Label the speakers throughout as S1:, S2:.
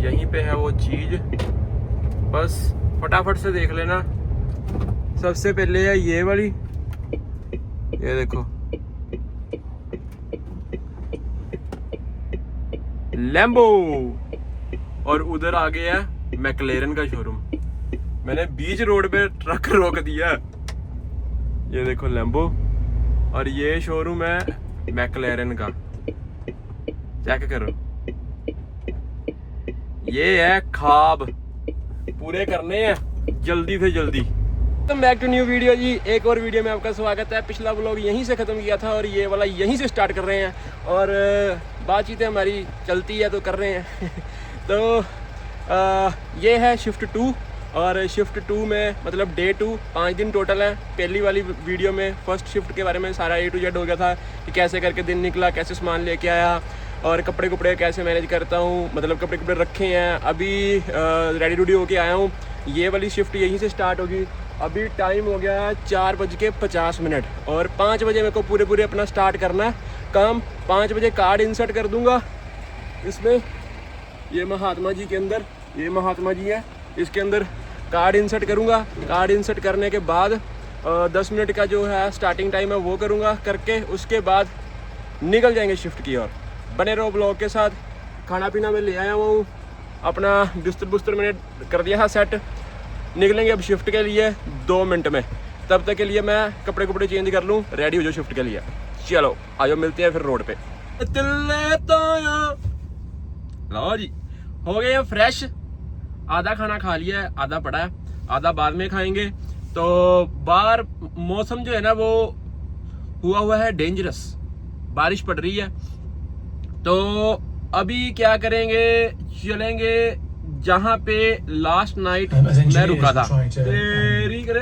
S1: यहीं पे है वो चीज, बस फटाफट से देख लेना। सबसे पहले है ये वाली, ये देखो लैम्बो, और उधर आ गया मैकलेरन का शोरूम। मैंने बीच रोड पे ट्रक रोक दिया। ये देखो लैम्बो, और ये शोरूम है मैकलेरन का, चेक करो। ये है ख्वाब पूरे करने हैं जल्दी से जल्दी। Welcome back to new video ji. एक और वीडियो में आपका स्वागत है। पिछला व्लॉग यहीं से ख़त्म किया था और ये वाला यहीं से स्टार्ट कर रहे हैं, और बातचीतें हमारी चलती है तो कर रहे हैं तो ये है शिफ्ट 2, और शिफ्ट 2 में मतलब डे 2, 5 दिन टोटल है। पहली वाली वीडियो में फर्स्ट शिफ्ट के बारे में सारा A to Z हो गया था कि कैसे करके दिन निकला, कैसे सामान लेके आया, और कपड़े कुपड़े कैसे मैनेज करता हूँ, मतलब कपड़े कुपड़े रखे हैं। अभी रेडी रूडी होके आया हूँ। ये वाली शिफ्ट यहीं से स्टार्ट होगी। अभी टाइम हो गया है 4:50, और 5 बजे मेरे को पूरे अपना स्टार्ट करना है काम। 5 बजे कार्ड इंसर्ट कर दूँगा इसमें, ये महात्मा जी के अंदर, ये महात्मा जी है, इसके अंदर कार्ड इंसर्ट करूँगा। कार्ड इंसर्ट करने के बाद 10 मिनट का जो है स्टार्टिंग टाइम है वो करूँगा, करके उसके बाद निकल जाएंगे शिफ्ट की ओर। बने रहो ब्लॉग के साथ। खाना पीना मैं ले आया हूँ, अपना बिस्तर मैंने कर दिया है सेट। निकलेंगे अब शिफ्ट के लिए 2 मिनट में। तब तक के लिए मैं कपड़े कुपड़े चेंज कर लूँ, रेडी हो जाओ शिफ्ट के लिए। चलो आजो, मिलते हैं फिर रोड पे। लो जी, हो गए हैं फ्रेश। आधा खाना खा लिया है, आधा पड़ा है, आधा बाद में खाएंगे। तो बाहर मौसम जो है ना वो हुआ है डेंजरस, बारिश पड़ रही है। तो अभी क्या करेंगे, चलेंगे जहां पे लास्ट नाइट मैं रुका था। तेरी करे,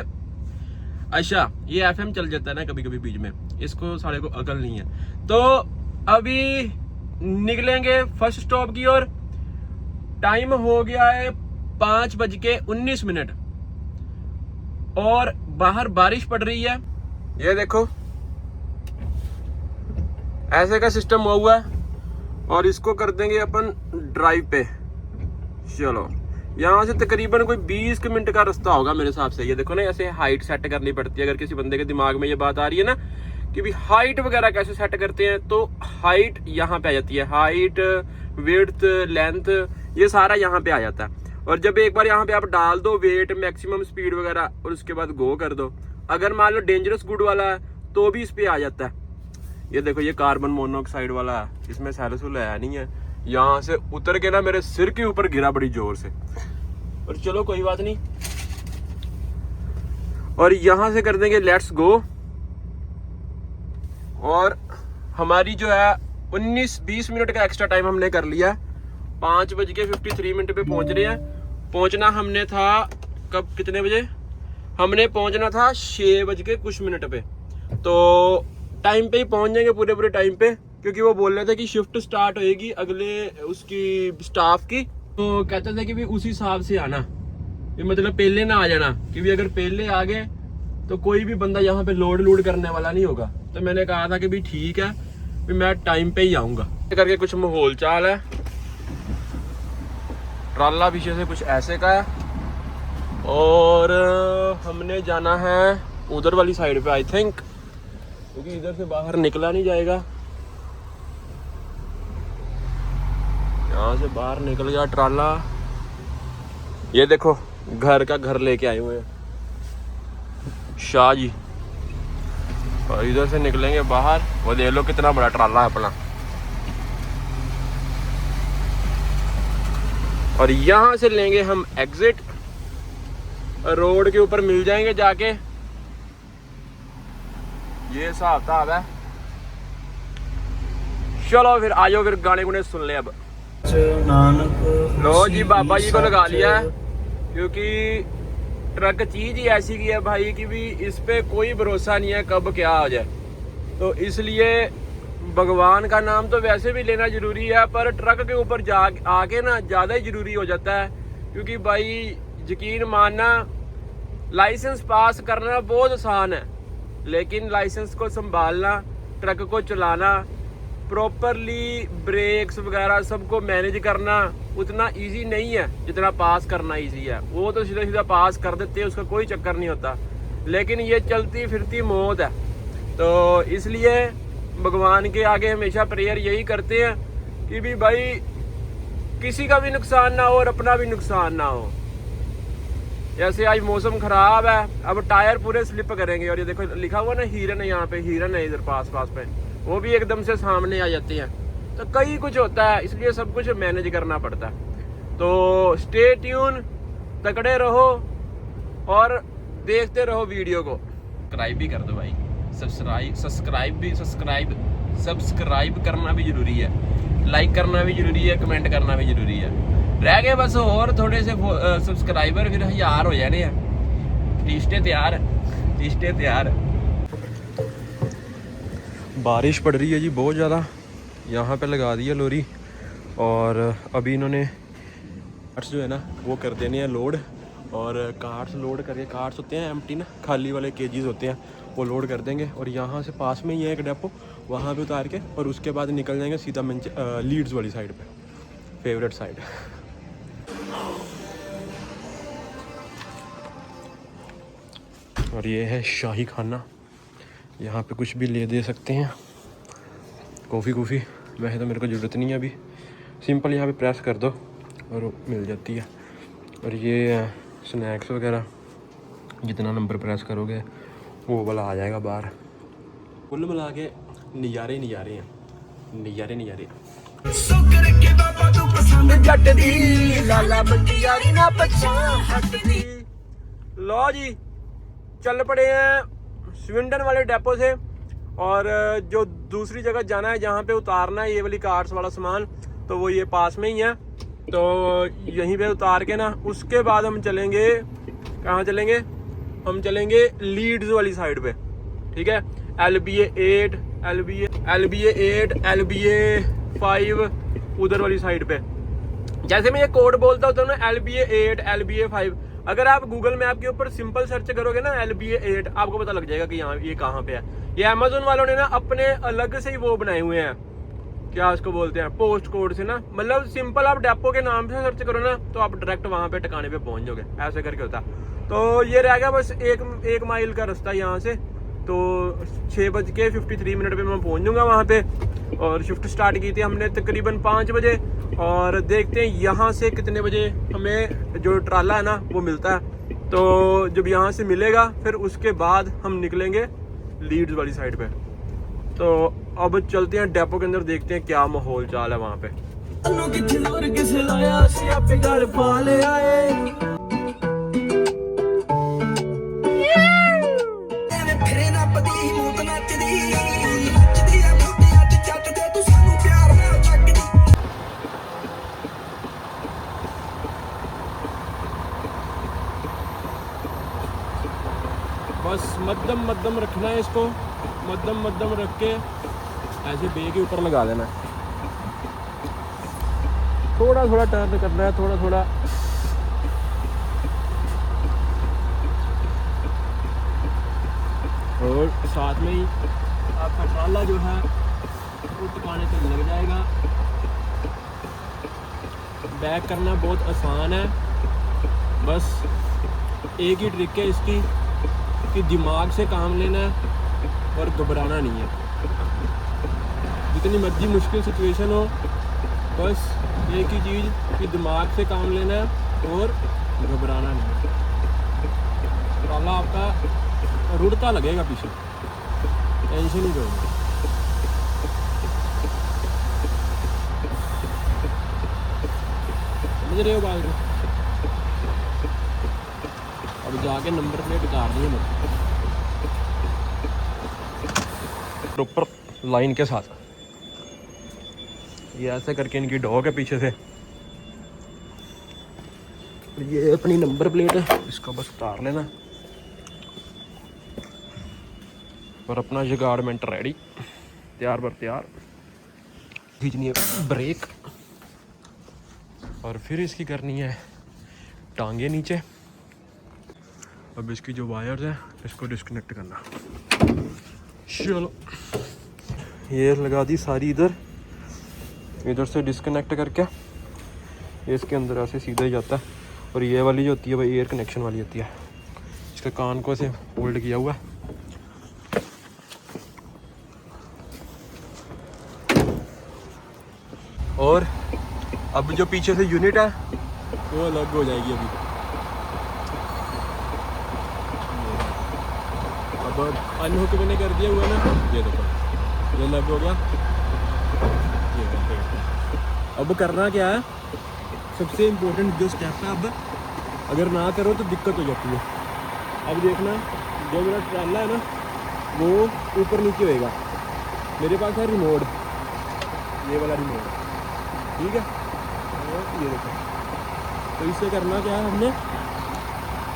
S1: अच्छा ये FM चल जाता है ना कभी कभी बीच में, इसको सारे को अकल नहीं है। तो अभी निकलेंगे फर्स्ट स्टॉप की ओर। टाइम हो गया है 5:19, और बाहर बारिश पड़ रही है। ये देखो ऐसे का सिस्टम हुआ है, और इसको कर देंगे अपन ड्राइव पे। चलो यहाँ से तकरीबन कोई 20 मिनट का रास्ता होगा मेरे हिसाब से। ये देखो ना, ऐसे हाइट सेट करनी पड़ती है। अगर किसी बंदे के दिमाग में ये बात आ रही है ना कि भी हाइट वगैरह कैसे सेट करते हैं, तो हाइट यहाँ पे आ जाती है। हाइट, विड्थ, लेंथ, ये सारा यहाँ पे आ जाता है। और जब एक बार यहाँ पे आप डाल दो वेट, मैक्सिमम स्पीड वगैरह, और उसके बाद गो कर दो। अगर मान लो डेंजरस गुड वाला है तो भी इस पे आ जाता है। ये देखो ये कार्बन मोनोऑक्साइड वाला है, इसमें सैलसुल है नहीं है। यहाँ से उतर के ना मेरे सिर के ऊपर गिरा बड़ी जोर से, और चलो कोई बात नहीं। और यहाँ से कर देंगे लेट्स गो। और हमारी जो है 19-20 मिनट का एक्स्ट्रा टाइम हमने कर लिया। 5:53 पे पहुंच रहे हैं। पहुंचना हमने था कब, कितने बजे हमने पहुंचना था? 6 कुछ मिनट पे। तो टाइम पे ही पहुंच जाएंगे, पूरे टाइम पे, क्योंकि वो बोल रहे थे कि शिफ्ट स्टार्ट होएगी अगले उसकी स्टाफ की। तो कहते थे कि भी उस हिसाब से आना, मतलब पहले ना आ जाना, कि भी अगर पहले आ गए तो कोई भी बंदा यहाँ पे लोड करने वाला नहीं होगा। तो मैंने कहा था कि भी ठीक है, भी मैं टाइम पे ही आऊँगा। करके कुछ माहौल चाल है। ट्राला पीछे से कुछ ऐसे का है, और हमने जाना है उधर वाली साइड पे आई थिंक, क्योंकि इधर से बाहर निकला नहीं जाएगा। यहाँ से बाहर निकल गया ट्राला। ये देखो घर का घर लेके आए हुए हैं शाह जी, और इधर से निकलेंगे बाहर। वो देख लो कितना बड़ा ट्राला है अपना। और यहाँ से लेंगे हम एग्जिट, रोड के ऊपर मिल जाएंगे जाके। ये हिसाब किताब है। चलो फिर आजो, फिर गाने गुने सुन ले। अब लो जी, बाबा जी को लगा लिया है, क्योंकि ट्रक चीज ही ऐसी की है भाई कि भी इस पे कोई भरोसा नहीं है कब क्या हो जाए। तो इसलिए भगवान का नाम तो वैसे भी लेना जरूरी है, पर ट्रक के ऊपर जा आके ना ज़्यादा ही जरूरी हो जाता है। क्योंकि भाई यकीन मानना, लाइसेंस पास करना बहुत आसान है, लेकिन लाइसेंस को संभालना, ट्रक को चलाना प्रॉपरली ब्रेक्स वगैरह सबको मैनेज करना उतना इजी नहीं है जितना पास करना इजी है। वो तो सीधा सीधा पास कर देते हैं, उसका कोई चक्कर नहीं होता, लेकिन ये चलती फिरती मौत है। तो इसलिए भगवान के आगे हमेशा प्रेयर यही करते हैं कि भी भाई किसी का भी नुकसान ना हो और अपना भी नुकसान ना हो। जैसे आज मौसम खराब है, अब टायर पूरे स्लिप करेंगे, और ये देखो लिखा हुआ ना हिरन है, यहाँ पे हिरन है इधर पास पे, वो भी एकदम से सामने आ जाते हैं। तो कई कुछ होता है, इसलिए सब कुछ मैनेज करना पड़ता है। तो स्टे ट्यून, तकड़े रहो और देखते रहो वीडियो को। सब्सक्राइब भी कर दो भाई, सब्सक्राइब करना भी जरूरी है, लाइक करना भी जरूरी है, कमेंट करना भी जरूरी है। रह गए बस और थोड़े से सब्सक्राइबर, फिर 1000 हो जाने हैं। रिश्ते तैयार। बारिश पड़ रही है जी बहुत ज़्यादा, यहाँ पे लगा दी है लोरी, और अभी इन्होंने कार्ट्स जो है ना वो कर देने हैं लोड, और कार्ट्स लोड करके, कार्ट्स होते हैं एम्प्टी ना, खाली वाले केजीज होते हैं, वो लोड कर देंगे। और यहाँ से पास में ही है एक डेपो, वहाँ पे उतार के और उसके बाद निकल जाएंगे सीधा लीड्स वाली साइड पे, फेवरेट साइड। और ये है शाही खाना, यहाँ पे कुछ भी ले दे सकते हैं, कॉफ़ी। वैसे तो मेरे को ज़रूरत नहीं है अभी, सिंपल यहाँ पे प्रेस कर दो और मिल जाती है। और ये स्नैक्स वगैरह जितना नंबर प्रेस करोगे वो वाला आ जाएगा बाहर। कुल मिला के नज़ारे हैं, नज़ारे। लो जी, चल पड़े हैं स्विंडन वाले डेपो से, और जो दूसरी जगह जाना है जहाँ पे उतारना है ये वाली कार्ट्स वाला सामान, तो वो ये पास में ही है। तो यहीं पे उतार के ना उसके बाद हम चलेंगे, कहाँ चलेंगे, हम चलेंगे लीड्स वाली साइड पे, ठीक है। LBA 8, LBA 5 उधर वाली साइड पे। जैसे मैं ये कोड बोलता होता हूँ ना, LBA 8, LBA 5, अगर आप गूगल मैप के ऊपर सिंपल सर्च करोगे ना LBA 8, आपको पता लग जाएगा कि यहाँ ये कहाँ पे है। ये अमेज़न वालों ने ना अपने अलग से ही वो बनाए हुए हैं, क्या उसको बोलते हैं, पोस्ट कोड से ना, मतलब सिंपल आप डेपो के नाम से सर्च करो ना तो आप डायरेक्ट वहाँ पे ठिकाने पे पहुँच जाओगे, ऐसे करके होता। तो ये रह गया बस एक माइल का रास्ता यहाँ से, तो 6:53 पे मैं पहुँच जाऊँगा वहाँ पे। और शिफ्ट स्टार्ट की थी हमने तकरीबन 5 बजे, और देखते हैं यहाँ से कितने बजे हमें जो ट्राला है ना वो मिलता है। तो जब यहाँ से मिलेगा फिर उसके बाद हम निकलेंगे लीड्स वाली साइड पे। तो अब चलते हैं डेपो के अंदर, देखते हैं क्या माहौल चाल है वहाँ पे। बस मध्यम रखना है इसको, मध्यम रख के ऐसे बे के ऊपर लगा देना है। थोड़ा टर्न करना है, थोड़ा। और साथ में ही आपका ट्राला जो है वो टिकाने तक लग जाएगा। बैक करना बहुत आसान है, बस एक ही ट्रिक है इसकी कि दिमाग से काम लेना है और घबराना नहीं है। जितनी मर्जी मुश्किल सिचुएशन हो, बस एक ही चीज़ कि दिमाग से काम लेना है और घबराना नहीं है। ट्राला आपका रुड़ता लगेगा पीछे, टेंशन ही करो। समझ रहे हो बात को? अब जाके नंबर प्लेट उतारनी है मुझे प्रॉपर लाइन के साथ। ये ऐसे करके इनकी डॉग है पीछे से, ये अपनी नंबर प्लेट है, इसको बस उतार लेना और अपना जुगाड़मेंट रेडी, तैयार बर तैयार। खींचनी है ब्रेक और फिर इसकी करनी है टांगे नीचे। अब इसकी जो वायर्स हैं इसको डिस्कनेक्ट करना। चलो ये लगा दी सारी इधर, इधर से डिस्कनेक्ट करके ये इसके अंदर ऐसे सीधा ही जाता है। और ये वाली जो होती है भाई एयर कनेक्शन वाली होती है, इसके कान को से होल्ड किया हुआ है। और अब जो पीछे से यूनिट है वो अलग हो जाएगी अभी। अब अनहुक मैंने कर दिया हुआ ना, ये देखो ये अलग हो गया। ये अब करना क्या है, सबसे इम्पोर्टेंट जो स्टेप है, अब अगर ना करो तो दिक्कत हो जाती है। अब देखना जो मेरा ट्राला है ना वो ऊपर नीचे होएगा। मेरे पास है रिमोट, ये वाला रिमोट, ठीक है। और ये देखो, तो इससे करना क्या है, हमने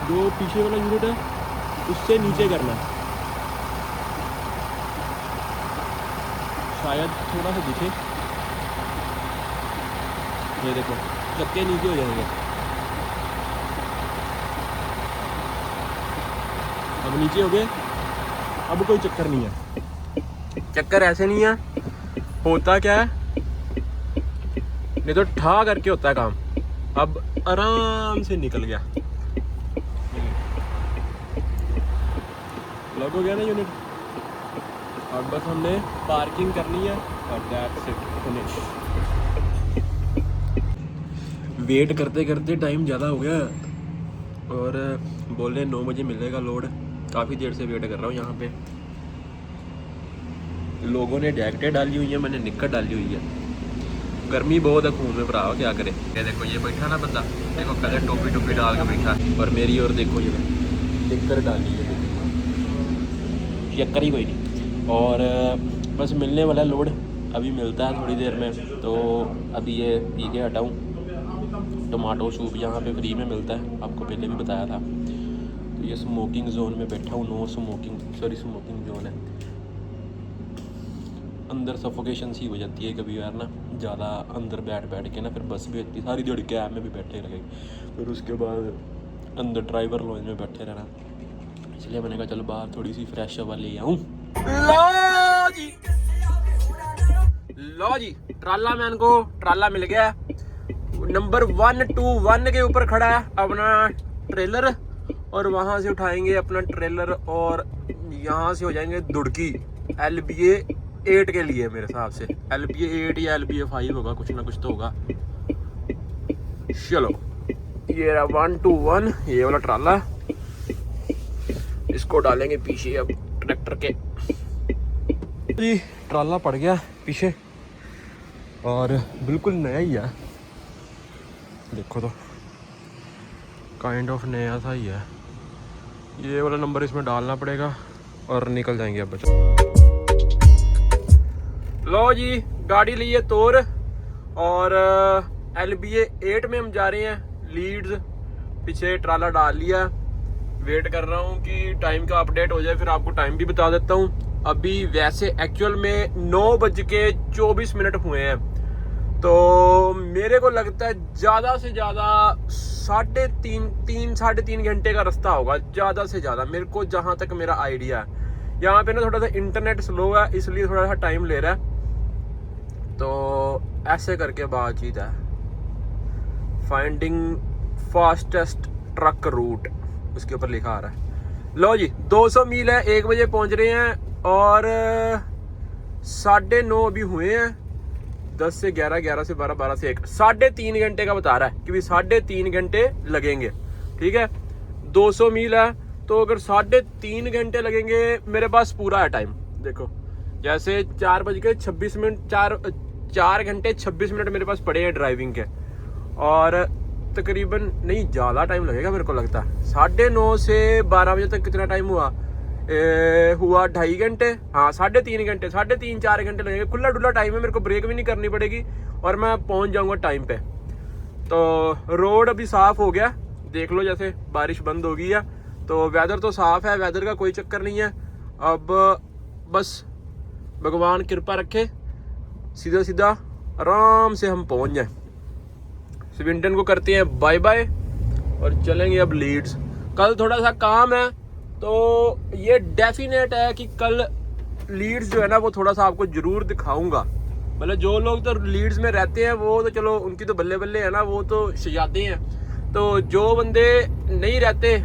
S1: जो पीछे वाला यूनिट है उससे नीचे करना है। शायद थोड़ा सा दिखे, ये देखो चक्के नीचे हो जाएंगे। अब नीचे हो गए, अब कोई चक्कर नहीं है। चक्कर ऐसे नहीं है, होता क्या है, नहीं तो ठा करके होता है काम। अब आराम से निकल गया, लग हो गया ना यूनिट। अब बस हमने पार्किंग करनी है और दैट्स इट, फिनिश। वेट करते करते टाइम ज़्यादा हो गया और बोले 9 बजे मिलेगा लोड। काफ़ी देर से वेट कर रहा हूँ यहाँ पे। लोगों ने जैकेटें डाली हुई है, मैंने निक्कर डाली हुई है। गर्मी बहुत है खून में भरा, क्या करे। ये देखो ये बैठा ना बंदा, देखो पहले टोपी डाल के बैठा, और मेरी और देखो ये निक्कर डाली है, चक्कर ही कोई नहीं। और बस मिलने वाला लोड अभी मिलता है थोड़ी देर में। तो अभी ये पी के हटाऊँ। टमाटो सूप यहाँ पे फ्री में मिलता है, आपको पहले भी बताया था। तो ये स्मोकिंग जोन में बैठा हूँ, no smoking, sorry smoking zone है। अंदर सफोकेशन सी हो जाती है कभी यार ना, ज़्यादा अंदर बैठ के ना, फिर बस भी होती है सारी दिहाड़ी कैब में भी बैठे रहेंगे, फिर उसके बाद अंदर ड्राइवर लॉन्ज में बैठे रहना। इसलिए मैंने कहा चलो बाहर थोड़ी सी फ्रेश हवा ले आऊँ। लो जी ट्राला मैन को ट्राला मिल गया। नंबर 121 के ऊपर खड़ा है अपना ट्रेलर, और वहाँ से उठाएंगे अपना ट्रेलर और यहाँ से हो जाएंगे दुड़की LBA 8 के लिए। मेरे हिसाब से LBA 8 या LBA 5 होगा, कुछ ना कुछ तो होगा। चलो ये रहा 121, ये वाला ट्राला, इसको डालेंगे पीछे अब ट्रैक्टर के। जी ट्राला पड़ गया पीछे और बिल्कुल नया ही है, देखो तो काइंड ऑफ नया सा ही है। ये वाला नंबर इसमें डालना पड़ेगा और निकल जाएंगे अब। लो जी गाड़ी लिए तोड़, और LBA 8 में हम जा रहे हैं लीड्स। पीछे ट्राला डाल लिया, वेट कर रहा हूँ कि टाइम का अपडेट हो जाए, फिर आपको टाइम भी बता देता हूँ। अभी वैसे एक्चुअल में 9:24 हुए हैं, तो मेरे को लगता है ज़्यादा से ज़्यादा 3.5 घंटे का रास्ता होगा, ज़्यादा से ज़्यादा, मेरे को जहाँ तक मेरा आइडिया है। यहाँ पे ना थोड़ा सा इंटरनेट स्लो है, इसलिए थोड़ा सा टाइम ले रहा है। तो ऐसे करके बातचीत है। फाइंडिंग फास्टेस्ट ट्रक रूट उसके ऊपर लिखा आ रहा है। लो जी 200 मील है, 1 बजे पहुंच रहे हैं और 9:30 अभी हुए हैं। 10 से 11, 11 से 12, 12 से 1, 3.5 घंटे का बता रहा है कि 3.5 घंटे लगेंगे। ठीक है 200 मील है, तो अगर 3.5 घंटे लगेंगे, मेरे पास पूरा है टाइम। देखो जैसे 4:26, 4 घंटे 26 मिनट मेरे पास पड़े हैं ड्राइविंग के, और तकरीबन नहीं ज़्यादा टाइम लगेगा मेरे को लगता है। 9:30 से 12 बजे तक कितना टाइम हुआ, हुआ 2.5 घंटे, हाँ 3.5 घंटे, 3.5-4 घंटे लगेंगे। खुला डुला टाइम है, मेरे को ब्रेक भी नहीं करनी पड़ेगी और मैं पहुंच जाऊंगा टाइम पे। तो रोड अभी साफ़ हो गया, देख लो, जैसे बारिश बंद हो गई है, तो वेदर तो साफ़ है, वेदर का कोई चक्कर नहीं है। अब बस भगवान कृपा रखे, सीधा सीधा आराम से हम पहुंच जाए। स्विंटन को करते हैं बाय बाय और चलेंगे अब लीड्स। कल थोड़ा सा काम है, तो ये डेफिनेट है कि कल लीड्स जो है ना वो थोड़ा सा आपको ज़रूर दिखाऊंगा। मतलब जो लोग तो लीड्स में रहते हैं वो तो चलो उनकी तो बल्ले बल्ले है ना, वो तो शहजादे हैं। तो जो बंदे नहीं रहते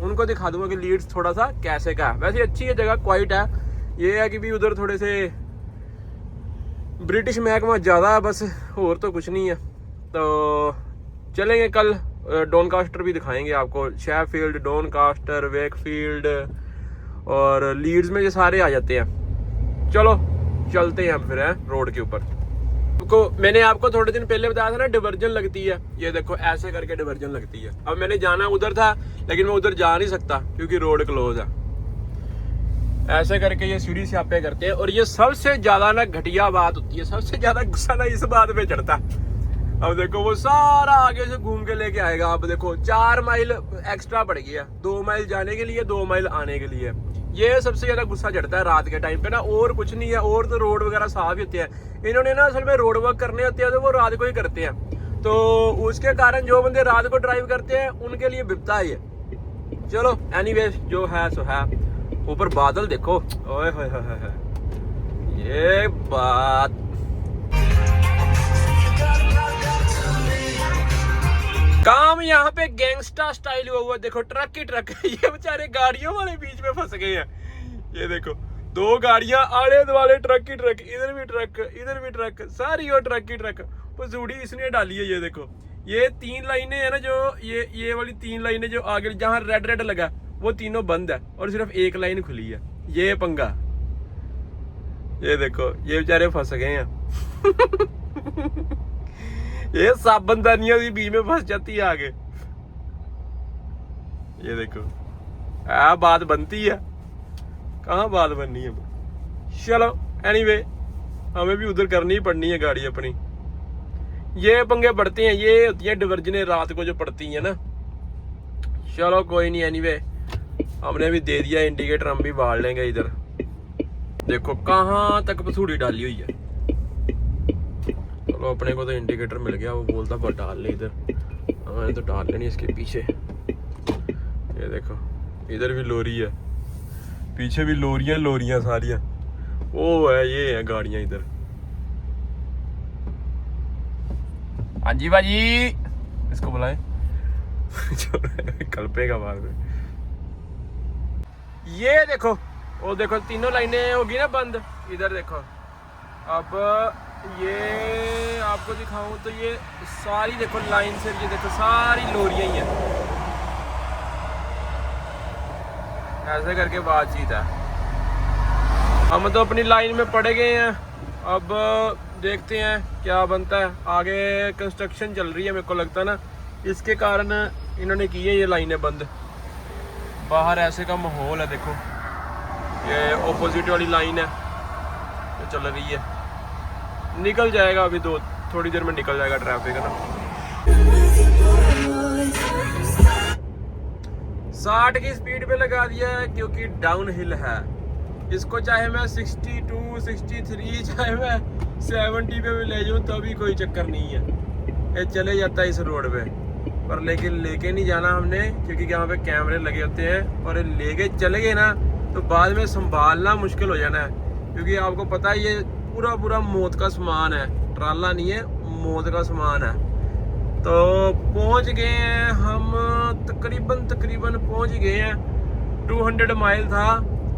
S1: उनको दिखा दूंगा कि लीड्स थोड़ा सा कैसे का है। वैसे अच्छी है जगह, क्वाइट है। ये है कि भी उधर थोड़े से ब्रिटिश महकमा ज़्यादा है बस, और तो कुछ नहीं है। तो चलेंगे कल डॉनकास्टर भी दिखाएंगे आपको, शेफील्ड, डॉनकास्टर, वेकफील्ड और लीड्स में ये सारे आ जाते हैं। चलो चलते हैं हम फिर हैं रोड के ऊपर। तो मैंने आपको थोड़े दिन पहले बताया था ना डिवर्जन लगती है, ये देखो ऐसे करके डिवर्जन लगती है। अब मैंने जाना उधर था लेकिन मैं उधर जा नहीं सकता क्योंकि रोड क्लोज है। ऐसे करके ये सीढ़ी स्यापे करते हैं। और ये सबसे ज्यादा ना घटिया बात होती है, सबसे ज्यादा गुस्सा ना इस बात पे चढ़ता है। अब देखो वो सारा आगे से घूम के लेके आएगा। अब देखो 4 माइल एक्स्ट्रा पड़ गया, 2 माइल जाने के लिए, 2 माइल आने के लिए। ये सबसे ज्यादा गुस्सा चढ़ता है रात के टाइम पे ना, और कुछ नहीं है। और तो रोड वगैरह साफ ही होते हैं। इन्होंने ना असल में रोड वर्क करने होते हैं तो वो रात को ही करते हैं। तो उसके कारण जो बंदे रात को ड्राइव करते हैं उनके लिए विपदा है ये। चलो एनीवेज जो है सो है। ऊपर बादल देखो, ओए होए होए, ये बात। काम यहाँ पे गैंगस्टर स्टाइल हुआ देखो, ट्रक ही ट्रक। ये बेचारे गाड़ियों वाले बीच में फंस गए हैं। ये देखो 2 गाड़ियां आले दुआले, ट्रक ही ट्रक, इधर भी ट्रक, इधर भी ट्रक, सारी और ट्रक ही ट्रक। पसूड़ी इसने डाली है। ये देखो ये 3 लाइनें है ना, जो ये वाली 3 लाइनें जो आगे जहाँ रेड रेड लगा वो तीनों बंद है और सिर्फ 1 लाइन खुली है। ये पंगा। ये देखो ये बेचारे फंस गए हैं। ये साबनदानियां भी बीच में फंस जाती है आगे। ये देखो बात बनती है, कहाँ बात बननी है। चलो एनीवे हमें भी उधर करनी ही पड़नी है गाड़ी अपनी। ये पंगे पड़ते हैं, ये होती है डिवर्जने रात को जो पड़ती है ना। चलो कोई नहीं, एनीवे हमने भी दे दिया इंडिकेटर, हम भी बाल लेंगे इधर। देखो कहाँ तक पसूड़ी डाली हुई है। चलो अपने को तो इंडिकेटर मिल गया, वो बोलता पर डाल ले इधर, हमें तो डाल लेनी इसके पीछे। ये देखो इधर भी लोरी है, पीछे भी लोरियां सारियां। वो है ये है गाड़ियां इधर। हाँ जी भाजी, इसको बुलाए। कल्पेगा बाद में। ये देखो, वो देखो तीनों लाइनें होगी ना बंद। इधर देखो, अब ये आपको दिखाऊं तो ये सारी देखो लाइन से, ये देखो सारी लोरियां ही हैं। ऐसे करके बातचीत है। हम तो अपनी लाइन में पड़े गए हैं, अब देखते हैं क्या बनता है। आगे कंस्ट्रक्शन चल रही है, मेरे को लगता है ना इसके कारण इन्होंने की है ये लाइनें बंद। बाहर ऐसे का माहौल है, देखो ये ऑपोजिट वाली लाइन है जो चल रही है। निकल जाएगा अभी, थोड़ी देर में निकल जाएगा ट्रैफिक है ना। 60 की स्पीड पे लगा दिया है क्योंकि डाउन हिल है। इसको चाहे मैं 62, 63, चाहे मैं 70 पे भी ले जाऊँ तभी कोई चक्कर नहीं है, ये चले जाता है इस रोड पे। पर लेकिन लेके नहीं जाना हमने, क्योंकि यहाँ पे कैमरे लगे होते हैं और लेके चले गए ना तो बाद में संभालना मुश्किल हो जाना है। क्योंकि आपको पता है ये पूरा मौत का सामान है, ट्राला नहीं है, मौत का सामान है। तो पहुंच गए हैं हम, तकरीबन पहुंच गए हैं। 200 माइल था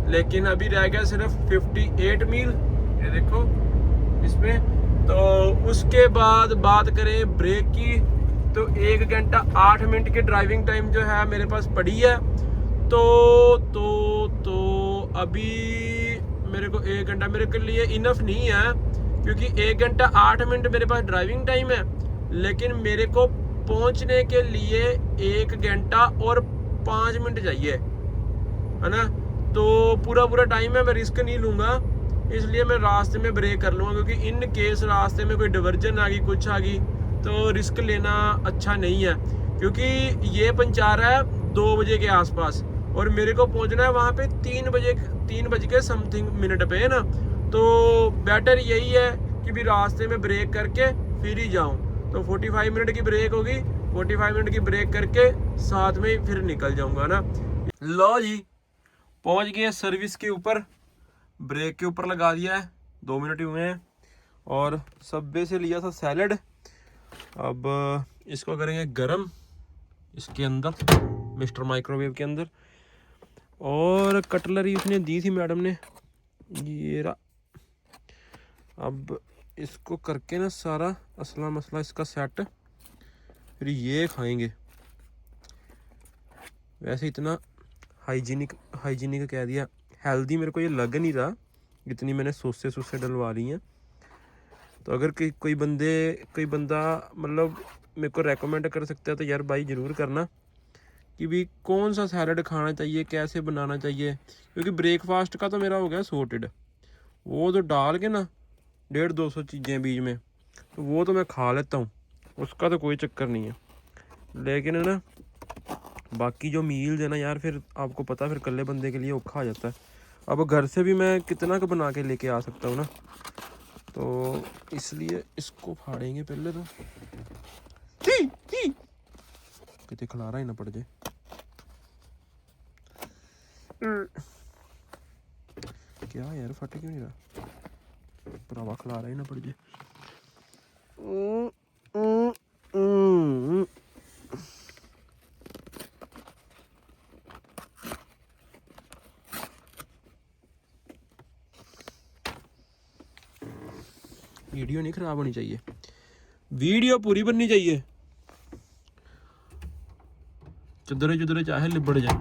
S1: लेकिन अभी रह गया सिर्फ 58 मील। ये देखो इसमें। तो उसके बाद बात करें ब्रेक की, तो 1 घंटा 8 मिनट की ड्राइविंग टाइम जो है मेरे पास पड़ी है। तो अभी मेरे को 1 घंटा मेरे के लिए इनफ नहीं है, क्योंकि 1 घंटा 8 मिनट मेरे पास ड्राइविंग टाइम है, लेकिन मेरे को पहुंचने के लिए 1 घंटा और 5 मिनट चाहिए, है ना। तो पूरा टाइम है, मैं रिस्क नहीं लूँगा, इसलिए मैं रास्ते में ब्रेक कर लूँगा। क्योंकि इन केस रास्ते में कोई डिवर्जन आ गई, कुछ आ गई, तो रिस्क लेना अच्छा नहीं है। क्योंकि ये पंचार है 2 बजे के आसपास और मेरे को पहुंचना है वहाँ पे 3 बज के समथिंग मिनट पे, है ना। तो बेटर यही है कि भी रास्ते में ब्रेक करके फिर ही जाऊँ। तो 45 मिनट की ब्रेक होगी, 45 मिनट की ब्रेक करके साथ में फिर निकल जाऊँगा ना। लो जी पहुँच गए सर्विस के ऊपर। ब्रेक के ऊपर लगा दिया है, 2 मिनट ही हुए हैं। और सबवे से लिया था सैलड, अब इसको करेंगे गरम इसके अंदर, मिस्टर माइक्रोवेव के अंदर। और कटलरी उसने दी थी मैडम ने, ये रहा। अब इसको करके ना सारा असला मसला इसका सेट, फिर ये खाएंगे। वैसे इतना हाइजीनिक कह दिया, हेल्दी मेरे को ये लग नहीं रहा, जितनी मैंने सोसे डलवा ली हैं। तो अगर कोई बंदा मतलब मेरे को रेकमेंड कर सकता है तो यार भाई ज़रूर करना कि भी कौन सा सैलड खाना चाहिए, कैसे बनाना चाहिए। क्योंकि ब्रेकफास्ट का तो मेरा हो गया सॉर्टेड, वो तो डाल के ना 150-200 चीज़ें बीच में, तो वो तो मैं खा लेता हूँ, उसका तो कोई चक्कर नहीं है। लेकिन है ना बाकी जो मील्स है ना यार, फिर आपको पता फिर इकल्ले बंदे के लिए औखा आ जाता है। अब घर से भी मैं कितना का बना के लेके आ सकता हूँ ना, तो इसलिए इसको फाड़ेंगे पहले तो, कितने खिलारा ही ना पड़ जाए। क्या यार फट क्यों नहीं रहा, भरावा खिलारा ही ना पड़ जाए। वीडियो नहीं खराब होनी चाहिए, वीडियो पूरी बननी चाहिए, चुदरे चाहे लिबड़ जाए,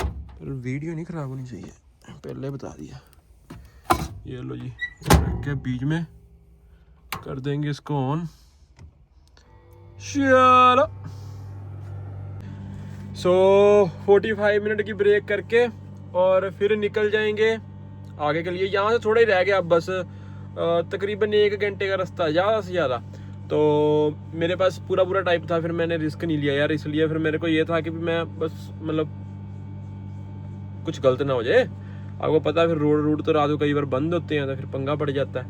S1: पर वीडियो नहीं खराब होनी चाहिए, पहले बता दिया। ये लो जी, के बीच में कर देंगे इसको ऑन। चलो 45 मिनट की ब्रेक करके और फिर निकल जाएंगे आगे के लिए। यहाँ से थोड़ा ही रह गया, अब बस तकरीबन 1 घंटे का रास्ता, ज़्यादा से ज़्यादा। तो मेरे पास पूरा टाइम था, फिर मैंने रिस्क नहीं लिया यार, इसलिए फिर मेरे को ये था कि मैं बस मतलब कुछ गलत ना हो जाए। आपको पता है फिर रोड तो रात को कई बार बंद होते हैं, तो फिर पंगा पड़ जाता है,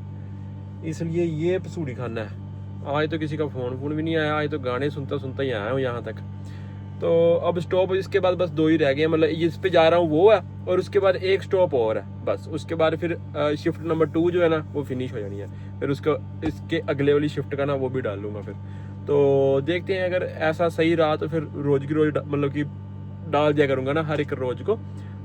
S1: इसलिए ये पसूड़ी खाना है। आज तो किसी का फ़ोन भी नहीं आया, आज तो गाने सुनता ही आया हूँ यहाँ तक। तो अब स्टॉप इसके बाद बस 2 ही रह गए, मतलब इस पे जा रहा हूँ वो है, और उसके बाद एक स्टॉप और है बस। उसके बाद फिर शिफ्ट नंबर 2 जो है ना वो फिनिश हो जानी है, फिर उसको इसके अगले वाली शिफ्ट का ना वो भी डाल लूँगा फिर। तो देखते हैं, अगर ऐसा सही रहा तो फिर रोज़ की रोज़ मतलब कि डाल दिया करूँगा ना हर एक रोज़ को,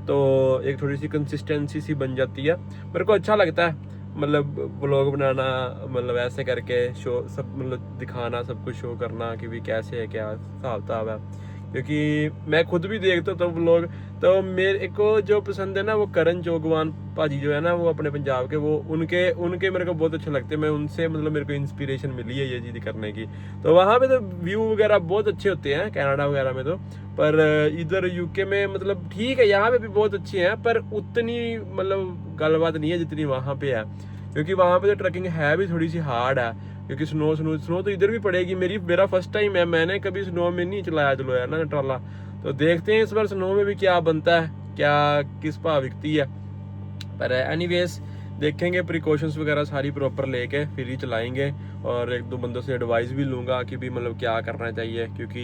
S1: तो एक थोड़ी सी कंसिस्टेंसी सी बन जाती है। मेरे को अच्छा लगता है मतलब व्लॉग बनाना, मतलब ऐसे करके शो सब मतलब दिखाना, सब कुछ शो करना कि भी कैसे है, क्या हिसाब किताब है। क्योंकि मैं खुद भी देखता हूँ तो व्लॉग, तो मेरे को जो पसंद है ना वो करण जोगवान पाजी जो है ना, वो अपने पंजाब के, वो उनके मेरे को बहुत अच्छे लगते हैं। मैं उनसे मतलब मेरे को इंस्पिरेशन मिली है ये चीज़ करने की। तो वहाँ पे तो व्यू वगैरह बहुत अच्छे होते हैं कनाडा वगैरह में तो, पर इधर यूके में मतलब ठीक है, यहाँ पे भी बहुत अच्छे हैं, पर उतनी मतलब गलबात नहीं है जितनी वहाँ पे है। क्योंकि वहाँ पे तो ट्रैकिंग है भी थोड़ी सी हार्ड है, क्योंकि स्नो तो इधर भी पड़ेगी। मेरा फर्स्ट टाइम है, मैंने कभी स्नो में नहीं चलाया ना ट्राला। तो देखते हैं इस बार स्नो में भी क्या बनता है, क्या किस भाव बिकती है। पर एनीवेज देखेंगे, प्रिकॉशंस वगैरह सारी प्रॉपर लेके फिर ही चलाएंगे। और 1-2 बंदों से एडवाइस भी लूँगा कि भी मतलब क्या करना चाहिए, क्योंकि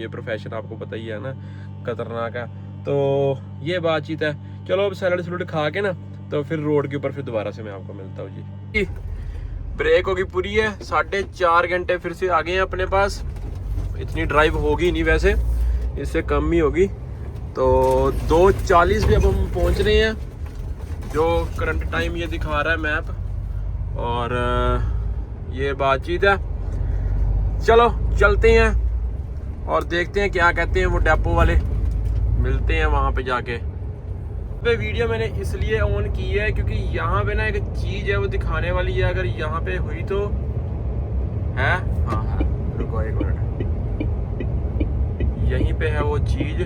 S1: ये प्रोफेशन आपको पता ही है ना, खतरनाक है। तो ये बातचीत है। चलो अब सैलड खा के ना, तो फिर रोड के ऊपर फिर दोबारा से मैं आपको मिलता हूँ जी। ब्रेक होगी पूरी है, 4.5 घंटे फिर से आ गए हैं अपने पास। इतनी ड्राइव होगी नहीं वैसे, इससे कम ही होगी। तो 2:40 पे अब हम पहुंच रहे हैं, जो करंट टाइम ये दिखा रहा है मैप। और ये बातचीत है। चलो चलते हैं और देखते हैं क्या कहते हैं वो डेपो वाले, मिलते हैं वहाँ पे जाके। वीडियो मैंने इसलिए ऑन की है क्योंकि यहाँ पे ना एक चीज़ है वो दिखाने वाली है, अगर यहाँ पे हुई तो है। हाँ रुको 1 मिनट, यहीं पे है वो चीज़,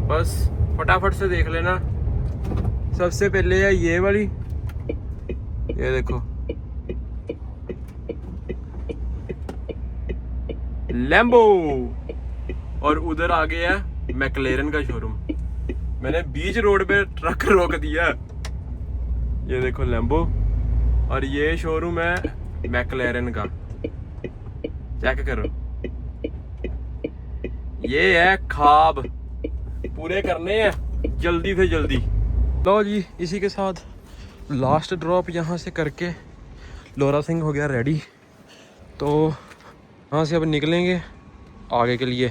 S1: बस फटाफट से देख लेना। सबसे पहले है ये वाली, ये देखो लैम्बो, और उधर आगे है मैक्लेरन का शोरूम। मैंने बीच रोड पे ट्रक रोक दिया, ये देखो लैम्बो, और ये शोरूम है मैक्लेरन का, चेक करो। ये है ख्वाब पूरे करने हैं जल्दी से जल्दी, लो जी, इसी के साथ लास्ट ड्रॉप यहाँ से करके लोरा सिंह हो गया रेडी। तो यहाँ से अब निकलेंगे आगे के लिए।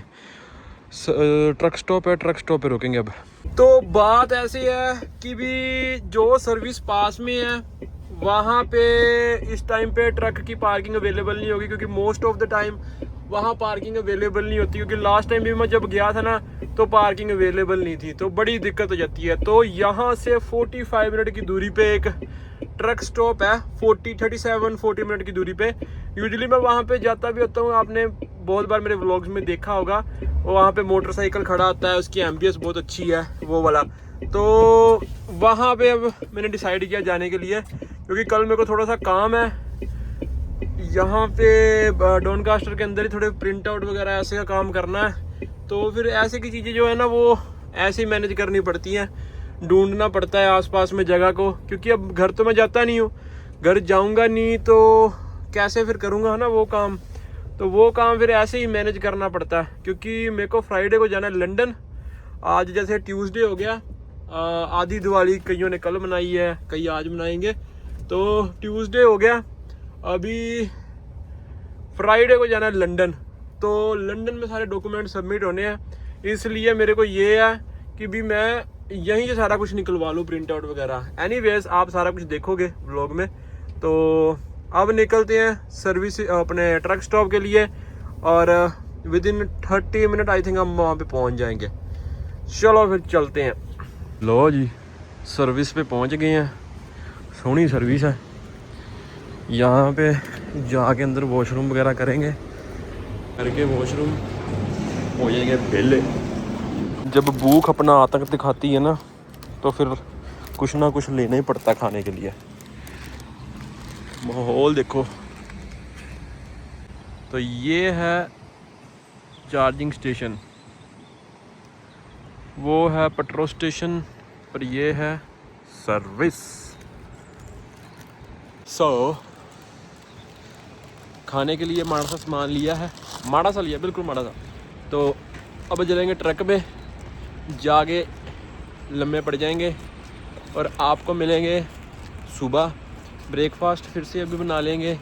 S1: ट्रक स्टॉप है, ट्रक स्टॉप पे रुकेंगे अब। तो बात ऐसी है कि भी जो सर्विस पास में है वहाँ पे इस टाइम पे ट्रक की पार्किंग अवेलेबल नहीं होगी, क्योंकि मोस्ट ऑफ द टाइम वहाँ पार्किंग अवेलेबल नहीं होती। क्योंकि लास्ट टाइम भी मैं जब गया था ना तो पार्किंग अवेलेबल नहीं थी, तो बड़ी दिक्कत हो जाती है। तो यहाँ से 45 मिनट की दूरी पे एक ट्रक स्टॉप है, 40 मिनट की दूरी पे। यूजुअली मैं वहाँ पे जाता भी होता हूँ, आपने बहुत बार मेरे व्लॉग्स में देखा होगा। वहाँ पे मोटरसाइकिल खड़ा होता है, उसकी एम्बियंस बहुत अच्छी है वो वाला। तो वहाँ पे अब मैंने डिसाइड किया जाने के लिए, क्योंकि कल मेरे को थोड़ा सा काम है यहाँ पे डॉनकास्टर के अंदर ही, थोड़े प्रिंट आउट वगैरह ऐसे का काम करना है। तो फिर ऐसे की चीज़ें जो है ना वो ऐसे ही मैनेज करनी पड़ती हैं, ढूंढना पड़ता है आसपास में जगह को। क्योंकि अब घर तो मैं जाता नहीं हूँ, घर जाऊँगा नहीं तो कैसे फिर करूँगा ना वो काम। तो वो काम फिर ऐसे ही मैनेज करना पड़ता है। क्योंकि मेरे को फ्राइडे को जाना है लंदन। आज जैसे ट्यूसडे हो गया, आधी दिवाली कईयों ने कल मनाई है, कई आज मनाएंगे। तो ट्यूसडे हो गया, अभी फ्राइडे को जाना है लंदन। तो लंदन में सारे डॉक्यूमेंट सबमिट होने हैं, इसलिए मेरे को ये है कि भी मैं यहीं से सारा कुछ निकलवा लूँ, प्रिंट आउट वगैरह। एनीवेज आप सारा कुछ देखोगे व्लॉग में। तो अब निकलते हैं सर्विस अपने ट्रक स्टॉप के लिए, और with in 30 minute I think हम वहाँ पे पहुँच जाएंगे। चलो फिर चलते हैं। लो जी, सर्विस पे पहुँच गए हैं। सोहनी सर्विस है। यहाँ पे जाके अंदर वॉशरूम वगैरह करेंगे, करके वॉशरूम हो जाएंगे बेले। जब भूख अपना आतंक दिखाती है ना तो फिर कुछ ना कुछ लेना ही पड़ता खाने के लिए। माहौल देखो। तो ये है चार्जिंग स्टेशन, वो है पेट्रोल स्टेशन, और ये है सर्विस। खाने के लिए माड़ा सा सामान लिया है, माड़ा सा लिया, बिल्कुल माड़ा सा। तो अब चलेंगे ट्रक में, जाके लम्बे पड़ जाएंगे और आपको मिलेंगे सुबह। ब्रेकफास्ट फिर से अभी बना लेंगे।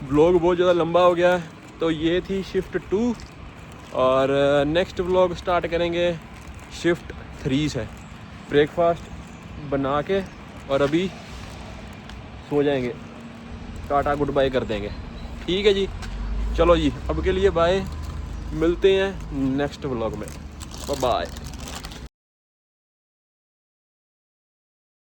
S1: व्लॉग बहुत ज़्यादा लंबा हो गया है, तो ये थी शिफ्ट 2, और नेक्स्ट व्लॉग स्टार्ट करेंगे शिफ्ट 3 से। ब्रेकफास्ट बना के और अभी सो जाएंगे, टाटा गुड बाय कर देंगे। ठीक है जी, चलो जी, अब के लिए बाय, मिलते हैं नेक्स्ट व्लॉग में। Bye bye.